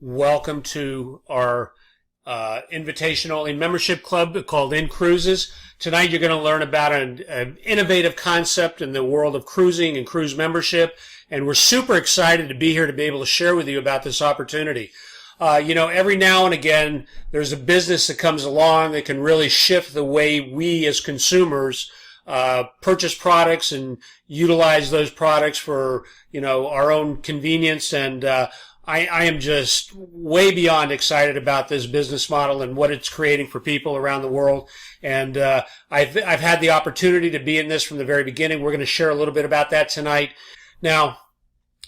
Welcome to our invitation-only membership club called inCruises. Tonight you're going to learn about an innovative concept in the world of cruising and cruise membership, and we're super excited to be here to be able to share with you about this opportunity. Every now and again there's a business that comes along that can really shift the way we as consumers purchase products and utilize those products for, our own convenience. And I am just way beyond excited about this business model and what it's creating for people around the world. And I've had the opportunity to be in this from the very beginning. We're going to share a little bit about that tonight. Now,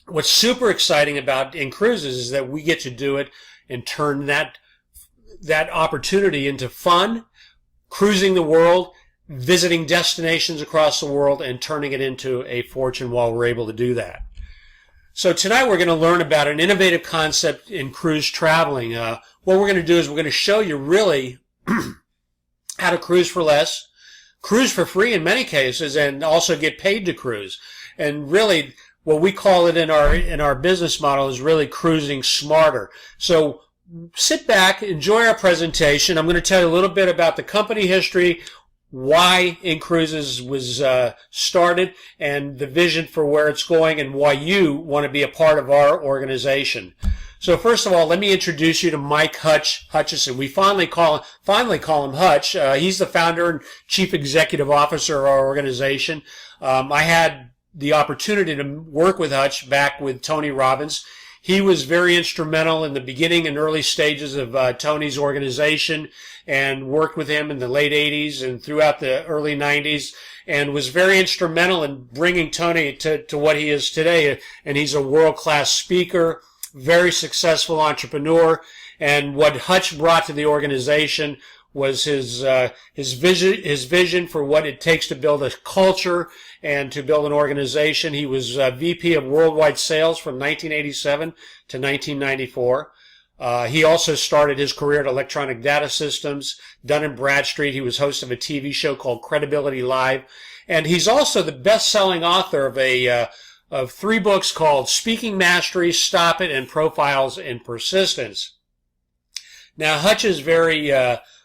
what's super exciting about inCruises is that we get to do it and turn that opportunity into fun, cruising the world, visiting destinations across the world, and turning it into a fortune while we're able to do that. So tonight we're going to learn about an innovative concept in cruise traveling. What we're going to do is we're going to show you really how to cruise for less, cruise for free in many cases, and also get paid to cruise. And really, what we call it in our business model is really cruising smarter. So sit back, enjoy our presentation. I'm going to tell you a little bit about the company history, why inCruises was started, and the vision for where it's going, and why you want to be a part of our organization. So first of all, let me introduce you to Mike Hutchison. We fondly call him Hutch. He's the founder and chief executive officer of our organization. I had the opportunity to work with Hutch back with Tony Robbins. He was very instrumental in the beginning and early stages of Tony's organization, and worked with him in the late 80s and throughout the early 90s, and was very instrumental in bringing Tony to what he is today. And he's a world-class speaker, very successful entrepreneur. And what Hutch brought to the organization was his vision for what it takes to build a culture and to build an organization. He was VP of Worldwide Sales from 1987 to 1994. He also started his career at Electronic Data Systems, Dun & Bradstreet. He was host of a TV show called Credibility Live. And he's also the best-selling author of 3 books called Speaking Mastery, Stop It, and Profiles in Persistence. Now, Hutch is very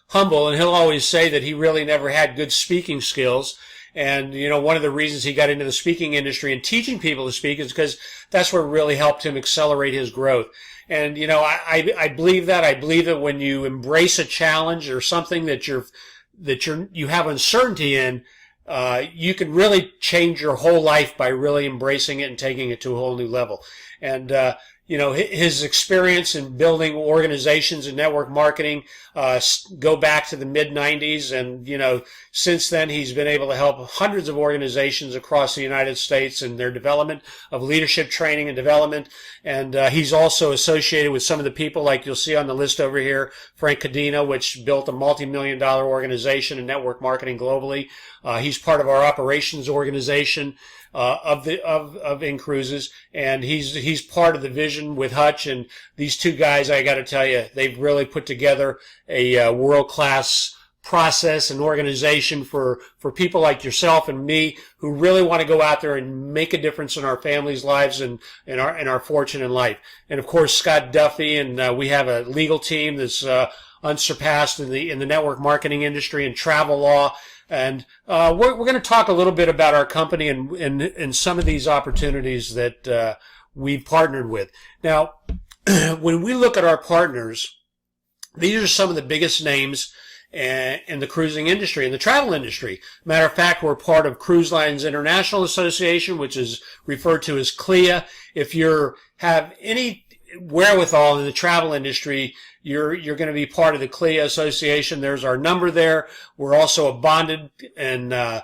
humble, and he'll always say that he really never had good speaking skills. And, one of the reasons he got into the speaking industry and teaching people to speak is because that's what really helped him accelerate his growth. And, I believe that. I believe that when you embrace a challenge or something that you have uncertainty in, you can really change your whole life by really embracing it and taking it to a whole new level. And, his experience in building organizations and network marketing go back to the mid-90s. And, since then, he's been able to help hundreds of organizations across the United States in their development of leadership training and development. And he's also associated with some of the people like you'll see on the list over here, Frank Cadena, which built a multi-million-dollar organization in network marketing globally. He's part of our operations organization of inCruises, and he's part of the vision with Hutch. And these two guys, I got to tell you, they've really put together a world-class process and organization for people like yourself and me who really want to go out there and make a difference in our families' lives and in our fortune in life. And of course, Scott Duffy, and we have a legal team that's unsurpassed in the network marketing industry and travel law. And we're going to talk a little bit about our company and some of these opportunities that we've partnered with. Now, when we look at our partners, these are some of the biggest names in the cruising industry, in the travel industry. Matter of fact, we're part of Cruise Lines International Association, which is referred to as CLIA. If you have any wherewithal in the travel industry, you're going to be part of the CLIA Association. There's our number there. We're also a bonded and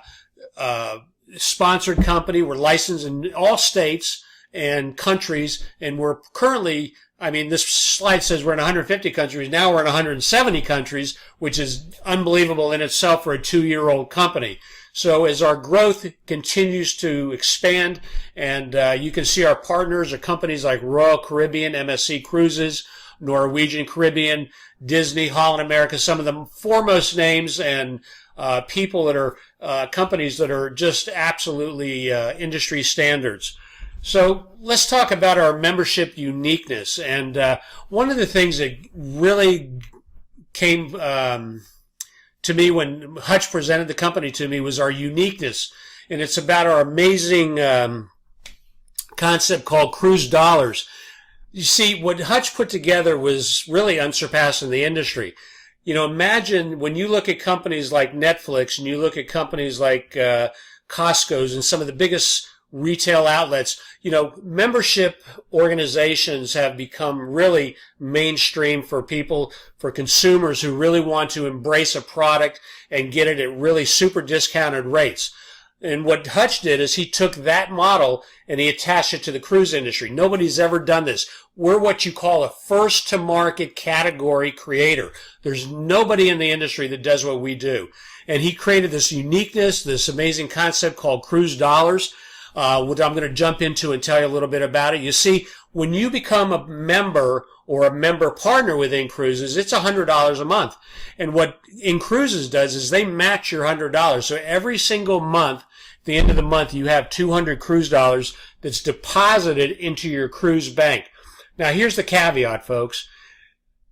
sponsored company. We're licensed in all states and countries, and we're currently, this slide says we're in 150 countries. Now we're in 170 countries, which is unbelievable in itself for a 2-year-old company. So as our growth continues to expand, and you can see our partners are companies like Royal Caribbean, MSC Cruises, Norwegian Caribbean, Disney, Holland America, some of the foremost names and people that are companies that are just absolutely industry standards. So let's talk about our membership uniqueness. And one of the things that really came to me when Hutch presented the company to me was our uniqueness. And it's about our amazing concept called cruise dollars. You see, what Hutch put together was really unsurpassed in the industry. You know, imagine when you look at companies like Netflix and you look at companies like Costco's and some of the biggest retail outlets, you know, membership organizations have become really mainstream for people, for consumers who really want to embrace a product and get it at really super discounted rates. And what Hutch did is he took that model and he attached it to the cruise industry. Nobody's ever done this. We're what you call a first-to-market category creator. There's nobody in the industry that does what we do. And he created this uniqueness, this amazing concept called cruise dollars, what I'm going to jump into and tell you a little bit about it. You see, when you become a member or a member partner with inCruises, it's $100 a month. And what inCruises does is they match your $100. So every single month, at the end of the month, you have 200 cruise dollars that's deposited into your cruise bank. Now, here's the caveat, folks.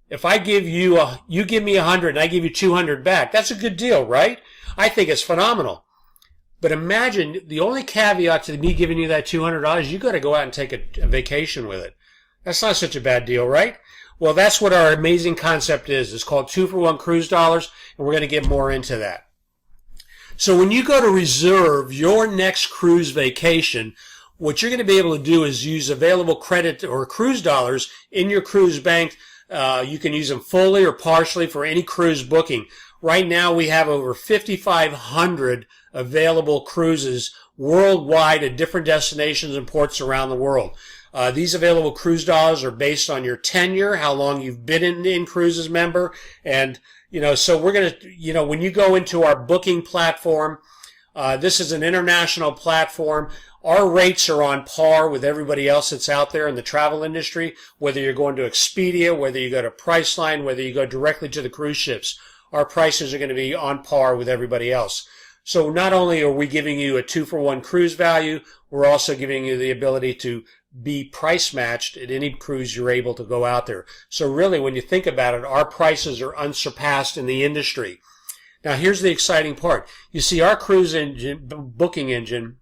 If I give you, you give me 100 and I give you 200 back, that's a good deal, right? I think it's phenomenal. But imagine the only caveat to me giving you that $200, you got to go out and take a vacation with it. That's not such a bad deal, right? Well, that's what our amazing concept is. It's called 2-for-1 cruise dollars, and we're going to get more into that. So when you go to reserve your next cruise vacation, what you're going to be able to do is use available credit or cruise dollars in your cruise bank. You can use them fully or partially for any cruise booking. Right now, we have over 5,500 available cruises worldwide at different destinations and ports around the world. These available cruise dollars are based on your tenure, how long you've been an inCruises member, and so we're going to, when you go into our booking platform, this is an international platform. Our rates are on par with everybody else that's out there in the travel industry, whether you're going to Expedia, whether you go to Priceline, whether you go directly to the cruise ships. Our prices are going to be on par with everybody else. So not only are we giving you a 2-for-1 cruise value, we're also giving you the ability to be price matched at any cruise you're able to go out there. So really, when you think about it, our prices are unsurpassed in the industry. Now, here's the exciting part. You see, our cruise engine, booking engine,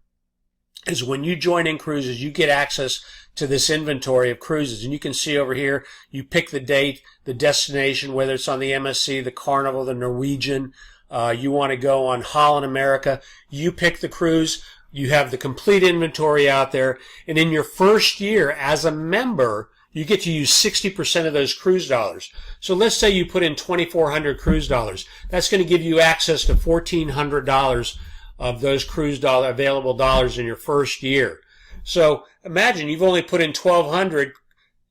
is when you join inCruises, you get access to this inventory of cruises. And you can see over here, you pick the date, the destination, whether it's on the MSC, the Carnival, the Norwegian, you want to go on Holland America, you pick the cruise, you have the complete inventory out there, and in your first year as a member, you get to use 60% of those cruise dollars. So let's say you put in 2,400 cruise dollars. That's going to give you access to $1,400 of those cruise dollar available dollars in your first year. So imagine you've only put in 1,200.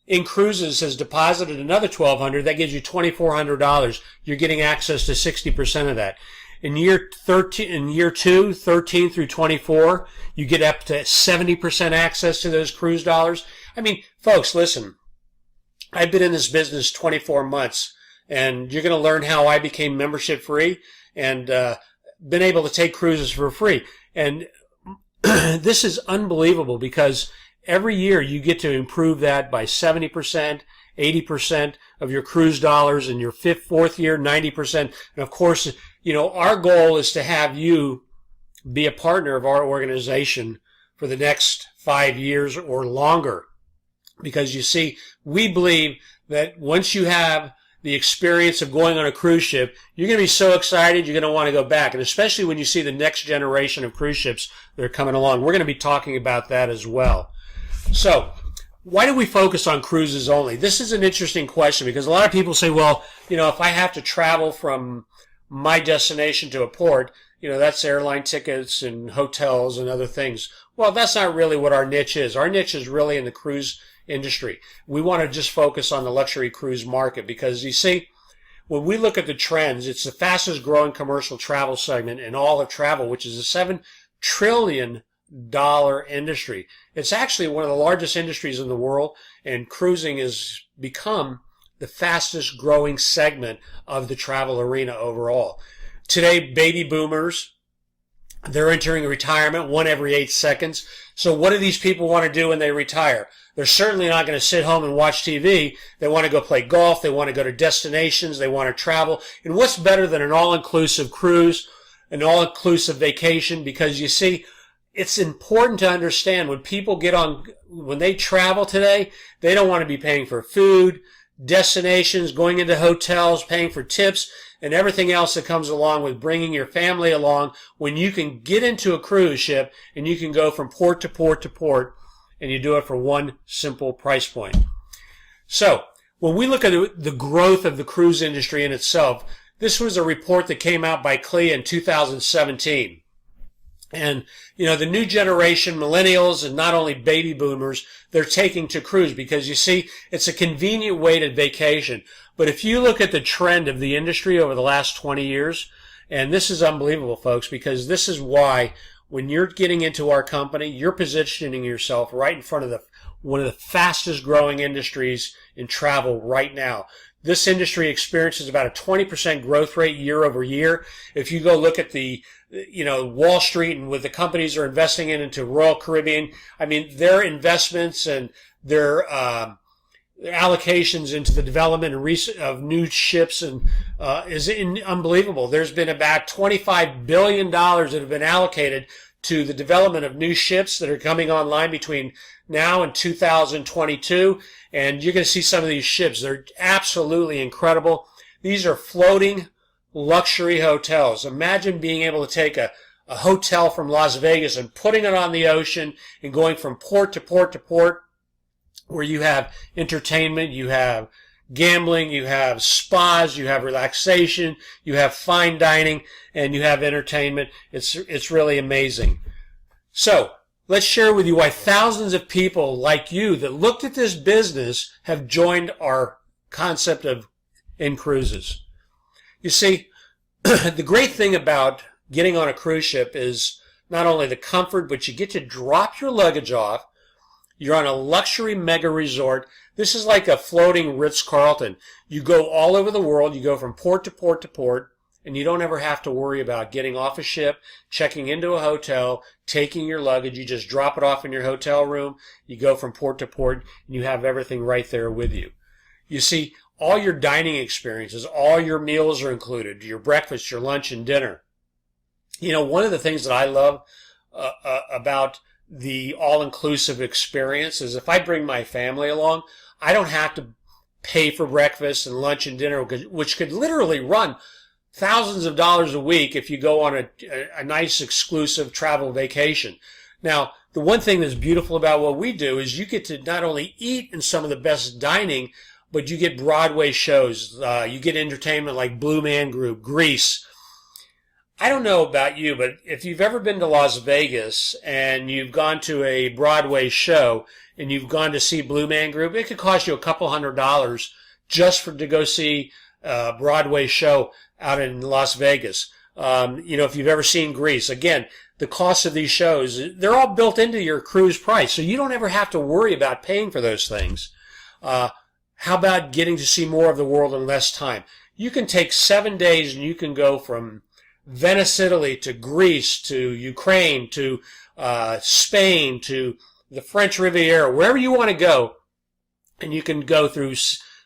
inCruises has deposited another 1,200. That gives you $2,400. You're getting access to 60% of that. In year 2, 13 through 24, you get up to 70% access to those cruise dollars. I mean, folks, listen, I've been in this business 24 months, and you're going to learn how I became membership free and been able to take cruises for free. And this is unbelievable because every year you get to improve that by 70%, 80% of your cruise dollars, in your fourth year, 90%. And of course, our goal is to have you be a partner of our organization for the next 5 years or longer. Because you see, we believe that once you have the experience of going on a cruise ship, you're going to be so excited you're going to want to go back. And especially when you see the next generation of cruise ships that are coming along. We're going to be talking about that as well. So, why do we focus on cruises only? This is an interesting question because a lot of people say, well, if I have to travel from my destination to a port, that's airline tickets and hotels and other things. Well, that's not really what our niche is. Our niche is really in the cruise industry. We want to just focus on the luxury cruise market because, you see, when we look at the trends, it's the fastest growing commercial travel segment in all of travel, which is a $7 trillion industry. It's actually one of the largest industries in the world, and cruising has become the fastest growing segment of the travel arena overall. Today, baby boomers They're entering retirement, one every 8 seconds. So what do these people want to do when they retire? They're certainly not going to sit home and watch TV. They want to go play golf. They want to go to destinations. They want to travel. And what's better than an all-inclusive cruise, an all-inclusive vacation? Because you see, it's important to understand when they travel today, they don't want to be paying for food, destinations, going into hotels, paying for tips, and everything else that comes along with bringing your family along, when you can get into a cruise ship and you can go from port to port to port, and you do it for one simple price point. So when we look at the growth of the cruise industry in itself, this was a report that came out by CLIA in 2017. And, the new generation, millennials, and not only baby boomers, they're taking to cruise because, you see, it's a convenient way to vacation. But if you look at the trend of the industry over the last 20 years, and this is unbelievable, folks, because this is why when you're getting into our company, you're positioning yourself right in front of one of the fastest growing industries in travel right now. This industry experiences about a 20% growth rate year over year. If you go look at the Wall Street and what the companies are investing into Royal Caribbean, I mean, their investments and their allocations into the development of new ships and is unbelievable. There's been about $25 billion that have been allocated to the development of new ships that are coming online between now and 2022. And you're going to see some of these ships. They're absolutely incredible. These are floating luxury hotels. Imagine being able to take a hotel from Las Vegas and putting it on the ocean and going from port to port to port, where you have entertainment, you have gambling, you have spas, you have relaxation, you have fine dining, and you have entertainment. It's really amazing. So let's share with you why thousands of people like you that looked at this business have joined our concept of inCruises. You see, the great thing about getting on a cruise ship is not only the comfort, but you get to drop your luggage off. You're on a luxury mega resort. This is like a floating Ritz-Carlton. You go all over the world. You go from port to port to port, and you don't ever have to worry about getting off a ship, checking into a hotel, taking your luggage. You just drop it off in your hotel room. You go from port to port, and you have everything right there with you. You see, all your dining experiences, all your meals are included, your breakfast, your lunch, and dinner. One of the things that I love about the all-inclusive experience is if I bring my family along, I don't have to pay for breakfast and lunch and dinner, which could literally run thousands of dollars a week if you go on a nice exclusive travel vacation. Now, the one thing that's beautiful about what we do is you get to not only eat in some of the best dining, but you get Broadway shows. You get entertainment like Blue Man Group, Grease. I don't know about you, but if you've ever been to Las Vegas and you've gone to a Broadway show and you've gone to see Blue Man Group, it could cost you a couple $100 just to go see a Broadway show out in Las Vegas. If you've ever seen Grease, again, the cost of these shows, they're all built into your cruise price, so you don't ever have to worry about paying for those things. How about getting to see more of the world in less time? You can take 7 days and you can go from Venice, Italy, to Greece, to Ukraine, to Spain, to the French Riviera, wherever you want to go, and you can go through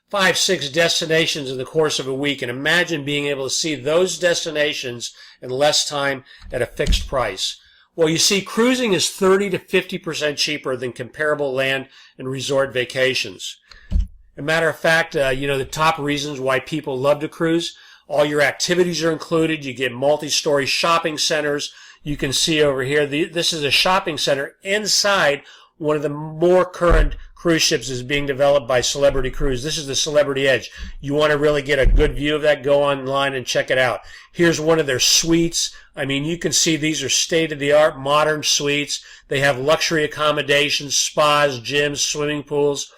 5, 6 destinations in the course of a week, and imagine being able to see those destinations in less time at a fixed price. Well, you see, cruising is 30 to 50% cheaper than comparable land and resort vacations. As a matter of fact, the top reasons why people love to cruise, all your activities are included. You get multi-story shopping centers. You can see over here, this is a shopping center inside one of the more current cruise ships is being developed by Celebrity Cruise. This is the Celebrity Edge. You want to really get a good view of that, go online and check it out. Here's one of their suites. I mean, you can see these are state-of-the-art modern suites. They have luxury accommodations, spas, gyms, swimming pools.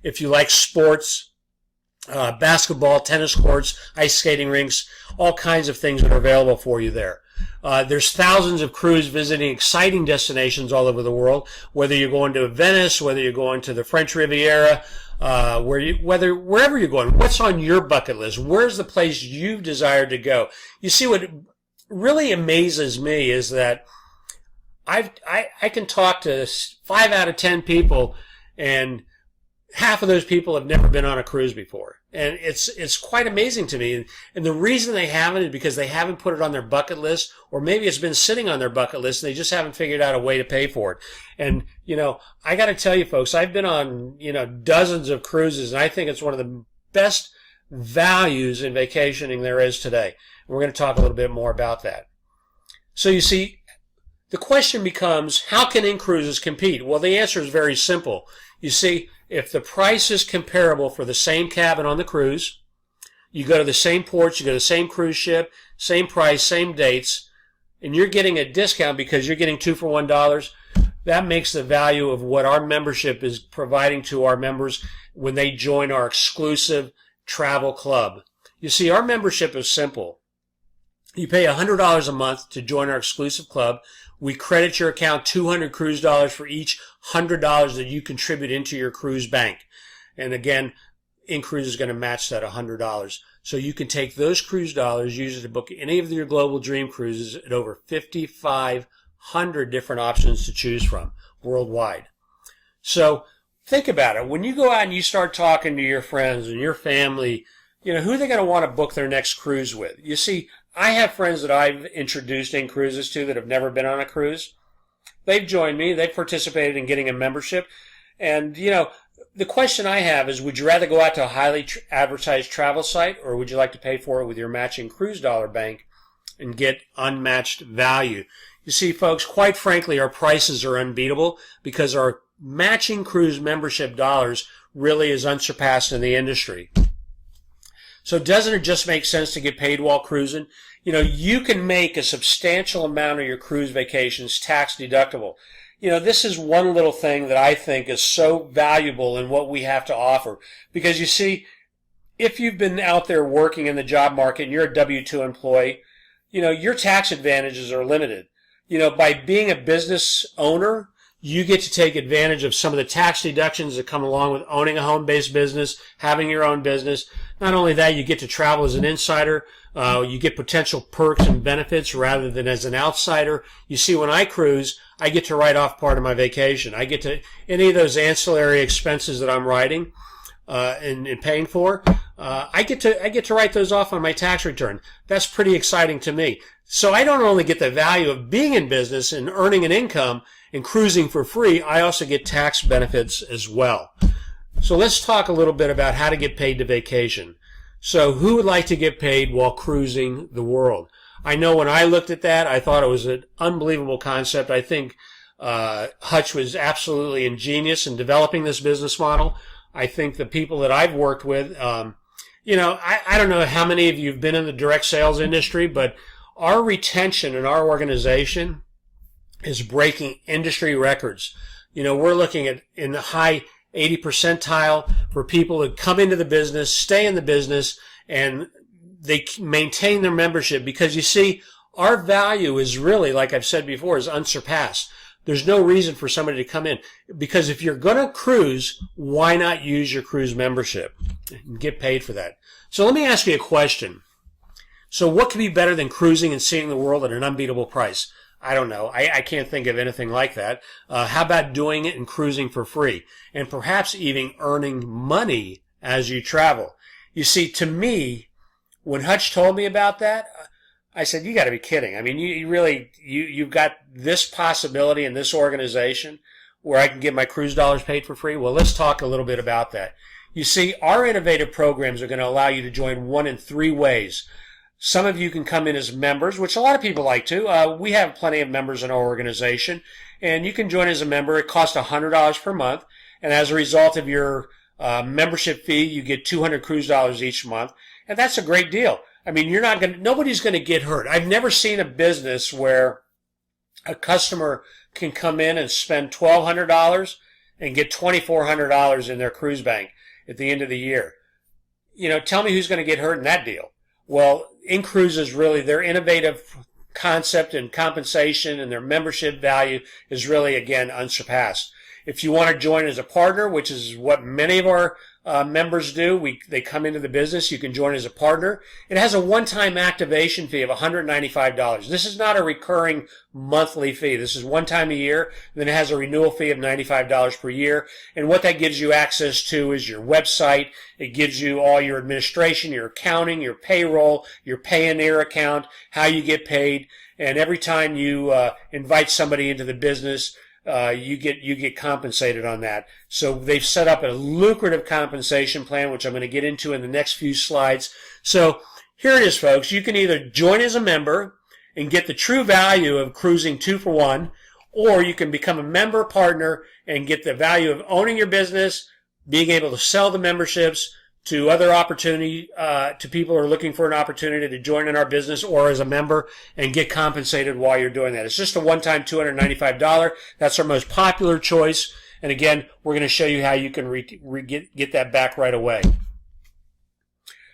If you like sports, basketball, tennis courts, ice skating rinks, all kinds of things that are available for you there. There's thousands of crews visiting exciting destinations all over the world, whether you're going to Venice, whether you're going to the French Riviera, wherever you're going. What's on your bucket list? Where's the place you've desired to go? You see, what really amazes me is that I can talk to 5 out of 10 people, and half of those people have never been on a cruise before. And it's quite amazing to me. And the reason they haven't is because they haven't put it on their bucket list, or maybe it's been sitting on their bucket list and they just haven't figured out a way to pay for it. And, I got to tell you folks, I've been on, dozens of cruises, and I think it's one of the best values in vacationing there is today. And we're going to talk a little bit more about that. So you see, the question becomes, how can inCruises compete? Well, the answer is very simple. You see, if the price is comparable for the same cabin on the cruise, you go to the same ports, you go to the same cruise ship, same price, same dates, and you're getting a discount because you're getting 2 for $1, that makes the value of what our membership is providing to our members when they join our exclusive travel club. You see, our membership is simple. You pay $100 a month to join our exclusive club. We credit your account $200 cruise dollars for each $100 that you contribute into your cruise bank. And again, inCruises is going to match that $100. So you can take those cruise dollars, use it to book any of your global dream cruises at over 5,500 different options to choose from worldwide. So think about it. When you go out and you start talking to your friends and your family, who are they going to want to book their next cruise with? You see, I have friends that I've introduced inCruises to that have never been on a cruise. They've joined me. They've participated in getting a membership. And, the question I have is, would you rather go out to a highly advertised travel site, or would you like to pay for it with your matching cruise dollar bank and get unmatched value? You see, folks, quite frankly, our prices are unbeatable because our matching cruise membership dollars really is unsurpassed in the industry. So doesn't it just make sense to get paid while cruising? You can make a substantial amount of your cruise vacations tax deductible. This is one little thing that I think is so valuable in what we have to offer. Because you see, if you've been out there working in the job market and you're a W-2 employee, your tax advantages are limited. By being a business owner, you get to take advantage of some of the tax deductions that come along with owning a home-based business, having your own business. Not only that, you get to travel as an insider. You get potential perks and benefits rather than as an outsider. You see, when I cruise, I get to write off part of my vacation. I get to, any of those ancillary expenses that I'm writing and paying for, I get to write those off on my tax return. That's pretty exciting to me. So I don't only get the value of being in business and earning an income and cruising for free, I also get tax benefits as well. So let's talk a little bit about how to get paid to vacation. So who would like to get paid while cruising the world? I know when I looked at that, I thought it was an unbelievable concept. I think Hutch was absolutely ingenious in developing this business model. I think the people that I've worked with, I don't know how many of you have been in the direct sales industry, but our retention in our organization is breaking industry records. We're looking at in the high 80 percentile for people that come into the business, stay in the business, and they maintain their membership because you see, our value is really, like I've said before, is unsurpassed. There's no reason for somebody to come in because if you're going to cruise, why not use your cruise membership and get paid for that? So let me ask you a question. So what could be better than cruising and seeing the world at an unbeatable price? I don't know. I can't think of anything like that. How about doing it and cruising for free? And perhaps even earning money as you travel. You see, to me, when Hutch told me about that, I said, you got to be kidding. I mean, you've got this possibility in this organization where I can get my cruise dollars paid for free? Well, let's talk a little bit about that. You see, our innovative programs are going to allow you to join one in 3 ways. Some of you can come in as members, which a lot of people like to. We have plenty of members in our organization, and you can join as a member. It costs $100 per month, and as a result of your membership fee, you get $200 cruise dollars each month, and that's a great deal. I mean, nobody's going to get hurt. I've never seen a business where a customer can come in and spend $1,200 and get $2,400 in their cruise bank at the end of the year. Tell me who's going to get hurt in that deal. Well, inCruises really, their innovative concept and compensation and their membership value is really, again, unsurpassed. If you want to join as a partner, which is what many of our members do. They come into the business. You can join as a partner. It has a one-time activation fee of $195. This is not a recurring monthly fee. This is one time a year. Then it has a renewal fee of $95 per year. And what that gives you access to is your website. It gives you all your administration, your accounting, your payroll, your Payoneer account, how you get paid. And every time you invite somebody into the business, you get compensated on that. So they've set up a lucrative compensation plan, which I'm going to get into in the next few slides. So here it is, folks. You can either join as a member and get the true value of cruising 2 for 1, or you can become a member partner and get the value of owning your business, being able to sell the memberships to other opportunity, to people who are looking for an opportunity to join in our business or as a member and get compensated while you're doing that. It's just a one-time $295. That's our most popular choice. And again, we're going to show you how you can get that back right away.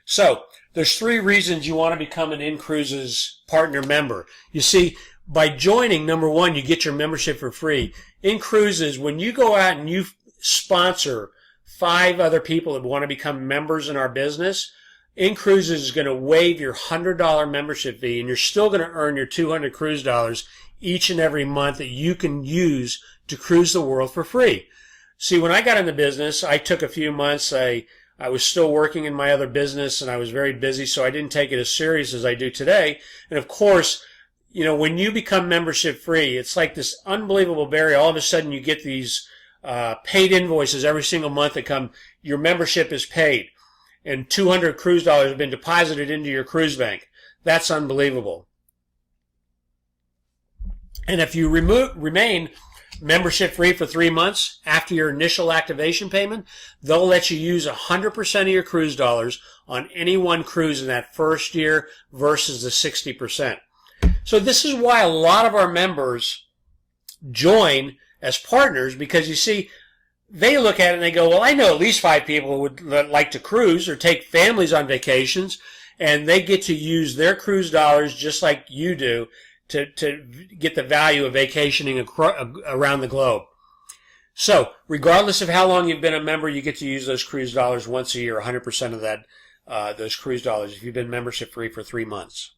So there's 3 reasons you want to become an inCruises partner member. You see, by joining, number 1, you get your membership for free. inCruises, when you go out and you sponsor 5 other people that want to become members in our business, inCruises is going to waive your $100 membership fee, and you're still going to earn your 200 cruise dollars each and every month that you can use to cruise the world for free. See, when I got in the business, I took a few months. I was still working in my other business, and I was very busy, so I didn't take it as serious as I do today. And of course, you know, when you become membership free, it's like this unbelievable barrier. All of a sudden, you get these paid invoices every single month that come. Your membership is paid, and 200 cruise dollars have been deposited into your cruise bank. That's unbelievable. And if you remain membership free for 3 months after your initial activation payment, they'll let you use 100% of your cruise dollars on any one cruise in that first year versus the 60%. So this is why a lot of our members join as partners, because you see, they look at it and they go, well, I know at least 5 people who would like to cruise or take families on vacations, and they get to use their cruise dollars just like you do to get the value of vacationing around the globe. So regardless of how long you've been a member, you get to use those cruise dollars once a year, 100% of that, those cruise dollars, if you've been membership free for 3 months.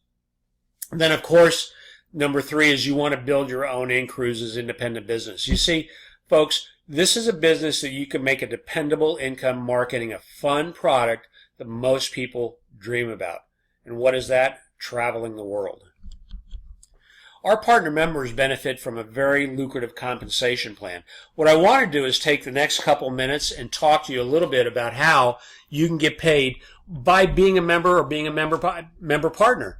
And then, of course, number 3 is you want to build your own inCruises independent business. You see, folks, this is a business that you can make a dependable income marketing a fun product that most people dream about. And what is that? Traveling the world. Our partner members benefit from a very lucrative compensation plan. What I want to do is take the next couple minutes and talk to you a little bit about how you can get paid by being a member or being a member partner.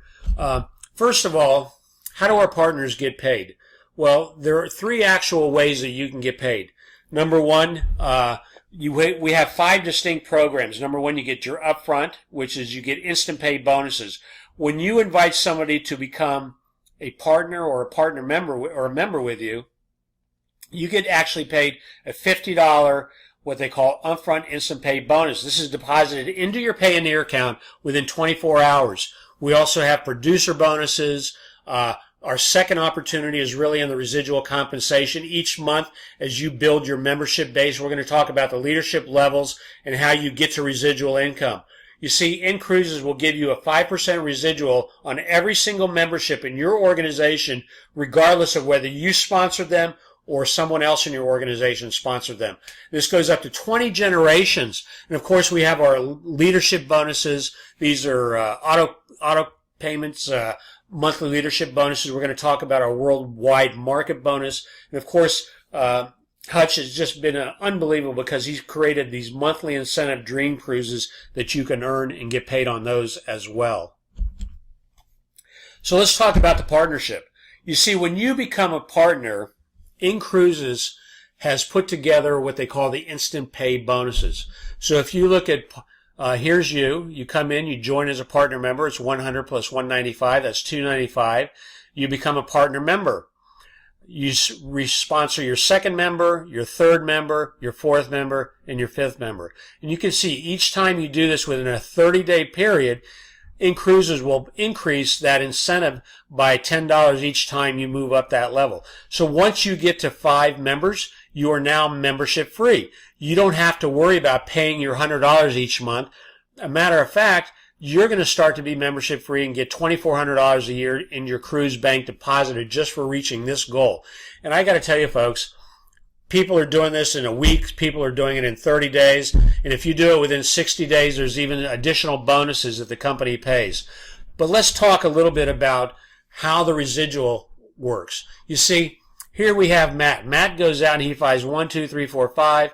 First of all, how do our partners get paid? Well, there are 3 actual ways that you can get paid. Number 1, we have 5 distinct programs. Number 1, you get your upfront, which is you get instant pay bonuses. When you invite somebody to become a partner or a partner member or a member with you, you get actually paid a $50 what they call upfront instant pay bonus. This is deposited into your Payoneer account within 24 hours. We also have producer bonuses. Our second opportunity is really in the residual compensation. Each month, as you build your membership base, we're going to talk about the leadership levels and how you get to residual income. You see, inCruises will give you a 5% residual on every single membership in your organization, regardless of whether you sponsored them or someone else in your organization sponsored them. This goes up to 20 generations. And of course, we have our leadership bonuses. These are auto payments, monthly leadership bonuses. We're going to talk about our worldwide market bonus. And of course, Hutch has just been unbelievable because he's created these monthly incentive dream cruises that you can earn and get paid on those as well. So let's talk about the partnership. You see, when you become a partner, inCruises has put together what they call the instant pay bonuses. So if you look at, here's you come in, you join as a partner member, it's 100 plus 195, that's 295. You become a partner member. You sponsor your second member, your third member, your fourth member, and your fifth member. And you can see each time you do this within a 30-day period, inCruises will increase that incentive by $10 each time you move up that level. So once you get to 5 members, you are now membership free. You don't have to worry about paying your $100 each month. A matter of fact, you're going to start to be membership free and get $2,400 a year in your cruise bank deposited just for reaching this goal. And I got to tell you, folks, people are doing this in a week. People are doing it in 30 days. And if you do it within 60 days, there's even additional bonuses that the company pays. But let's talk a little bit about how the residual works. You see, here we have Matt. Matt goes out and he finds 1, 2, 3, 4, 5.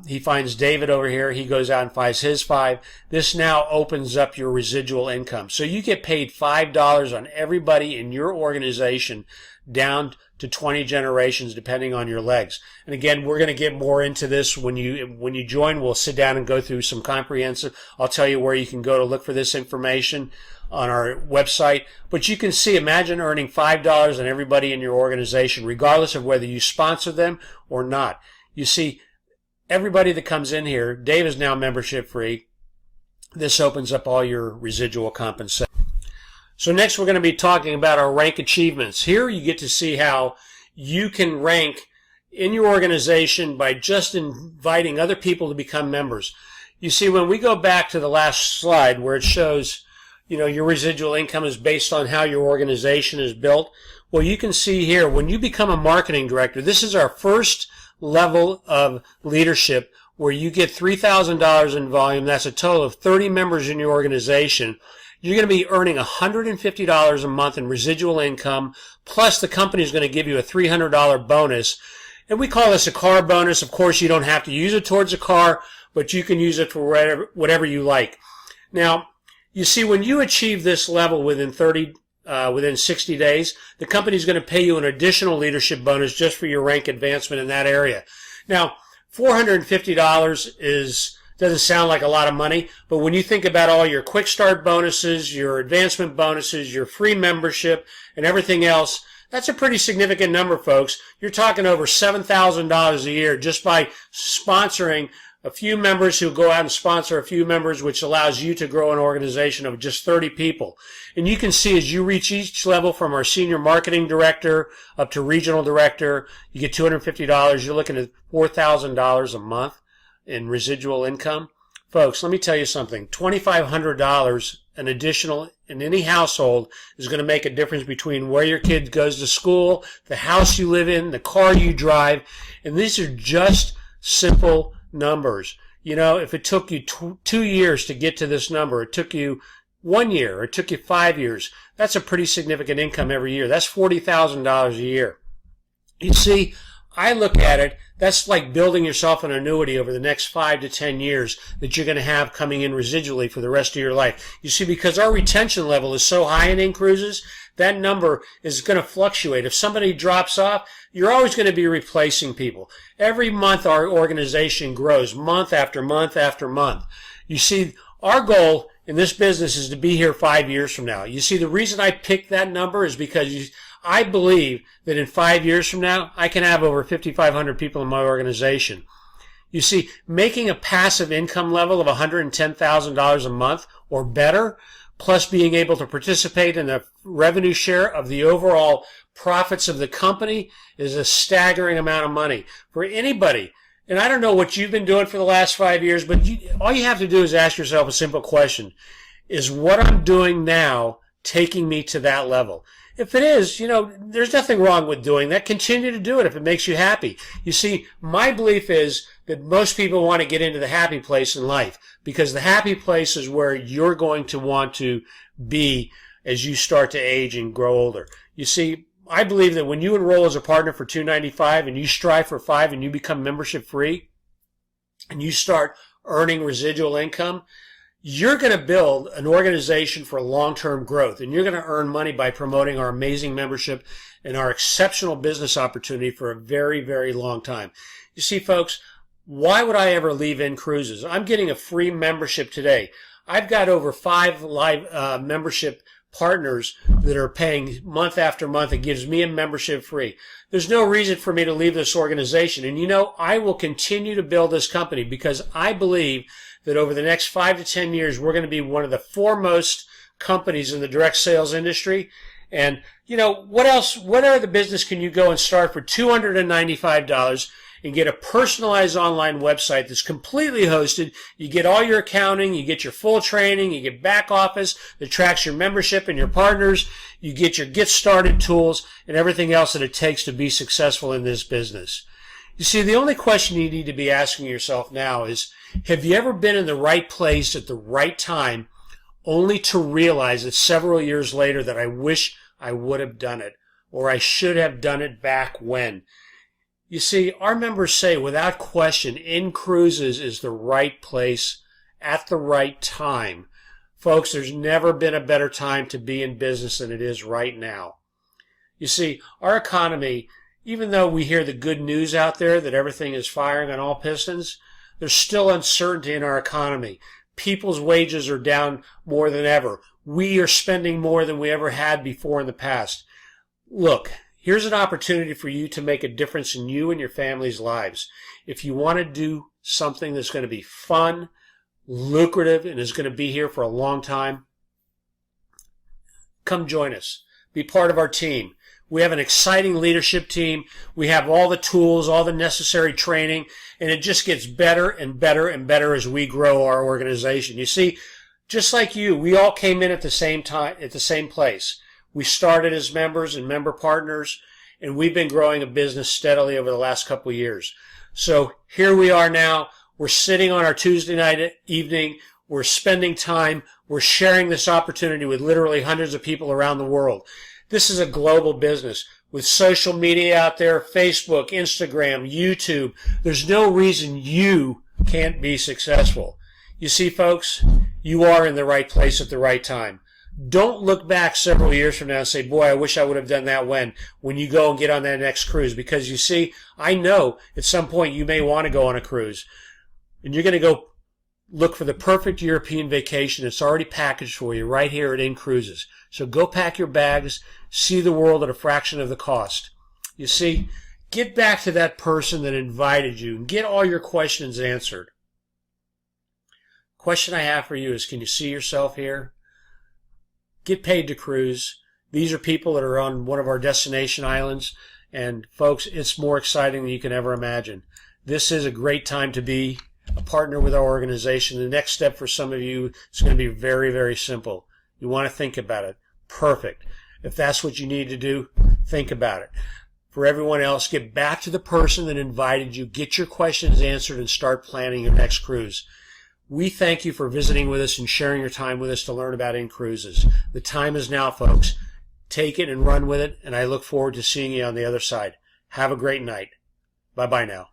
He finds David over here. He goes out and finds his 5. This now opens up your residual income. So you get paid $5 on everybody in your organization down to 20 generations, depending on your legs. And again, we're going to get more into this when you join. We'll sit down and go through some comprehensive. I'll tell you where you can go to look for this information on our website. But you can see, imagine earning $5 on everybody in your organization, regardless of whether you sponsor them or not. You see, everybody that comes in here, Dave is now membership free. This opens up all your residual compensation. So next we're going to be talking about our rank achievements. Here you get to see how you can rank in your organization by just inviting other people to become members. You see, when we go back to the last slide where it shows, your residual income is based on how your organization is built. Well, you can see here, when you become a marketing director, this is our first level of leadership where you get $3,000 in volume. That's a total of 30 members in your organization. You're going to be earning $150 a month in residual income, plus the company is going to give you a $300 bonus. And we call this a car bonus. Of course, you don't have to use it towards a car, but you can use it for whatever you like. Now, you see, when you achieve this level within 60 days, the company is going to pay you an additional leadership bonus just for your rank advancement in that area. Now, $450 doesn't sound like a lot of money, but when you think about all your quick start bonuses, your advancement bonuses, your free membership, and everything else, that's a pretty significant number, folks. You're talking over $7,000 a year just by sponsoring a few members who go out and sponsor a few members, which allows you to grow an organization of just 30 people. And you can see as you reach each level from our senior marketing director up to regional director, you get $250. You're looking at $4,000 a month in residual income. Folks, let me tell you something. $2,500 an additional in any household is going to make a difference between where your kid goes to school, the house you live in, the car you drive. And these are just simple numbers. If it took you 2 years to get to this number, it took you 1 year, or it took you 5 years, that's a pretty significant income every year. That's $40,000 a year. You see, I look at it, that's like building yourself an annuity over the next 5 to 10 years that you're going to have coming in residually for the rest of your life. You see, because our retention level is so high in inCruises, that number is going to fluctuate. If somebody drops off, you're always going to be replacing people. Every month our organization grows, month after month after month. You see, our goal in this business is to be here 5 years from now. You see, the reason I picked that number is because I believe that in 5 years from now, I can have over 5,500 people in my organization. You see, making a passive income level of $110,000 a month or better, plus being able to participate in the revenue share of the overall profits of the company, is a staggering amount of money for anybody. And I don't know what you've been doing for the last 5 years, but all you have to do is ask yourself a simple question. Is what I'm doing now taking me to that level? If it is, there's nothing wrong with doing that. Continue to do it if it makes you happy. You see, my belief is that most people want to get into the happy place in life, because the happy place is where you're going to want to be as you start to age and grow older. You see, I believe that when you enroll as a partner for $295 and you strive for $5 and you become membership free and you start earning residual income, you're going to build an organization for long-term growth, and you're going to earn money by promoting our amazing membership and our exceptional business opportunity for a very, very long time. You see, folks, why would I ever leave inCruises? I'm getting a free membership today. I've got over 5 live membership partners that are paying month after month. It gives me a membership free. There's no reason for me to leave this organization. And I will continue to build this company because I believe that over the next 5 to 10 years, we're going to be one of the foremost companies in the direct sales industry. And, you know, what else, what other business can you go and start for $295 and get a personalized online website that's completely hosted? You get all your accounting, you get your full training, you get back office that tracks your membership and your partners, you get your get started tools and everything else that it takes to be successful in this business. You see, the only question you need to be asking yourself now is, have you ever been in the right place at the right time only to realize that several years later that I wish I would have done it, or I should have done it back when? You see, our members say without question, inCruises is the right place at the right time. Folks, there's never been a better time to be in business than it is right now. You see, our economy, even though we hear the good news out there that everything is firing on all pistons, there's still uncertainty in our economy. People's wages are down more than ever. We are spending more than we ever had before in the past. Look, here's an opportunity for you to make a difference in you and your family's lives. If you want to do something that's going to be fun, lucrative, and is going to be here for a long time, come join us. Be part of our team. We have an exciting leadership team. We have all the tools, all the necessary training, and it just gets better and better and better as we grow our organization. You see, just like you, we all came in at the same time, at the same place. We started as members and member partners, and we've been growing a business steadily over the last couple of years. So here we are now. We're sitting on our Tuesday night evening. We're spending time. We're sharing this opportunity with literally hundreds of people around the world. This is a global business with social media out there, Facebook, Instagram, YouTube. There's no reason you can't be successful. You see, folks, you are in the right place at the right time. Don't look back several years from now and say, boy, I wish I would have done that when you go and get on that next cruise. Because you see, I know at some point you may want to go on a cruise. And you're going to go look for the perfect European vacation. It's already packaged for you right here at inCruises. So go pack your bags, see the world at a fraction of the cost. You see, get back to that person that invited you and get all your questions answered. Question I have for you is, can you see yourself here? Get paid to cruise. These are people that are on one of our destination islands. And folks, it's more exciting than you can ever imagine. This is a great time to be a partner with our organization. The next step for some of you is going to be very, very simple. You want to think about it. Perfect. If that's what you need to do, think about it. For everyone else, get back to the person that invited you. Get your questions answered and start planning your next cruise. We thank you for visiting with us and sharing your time with us to learn about inCruises. The time is now, folks. Take it and run with it, and I look forward to seeing you on the other side. Have a great night. Bye-bye now.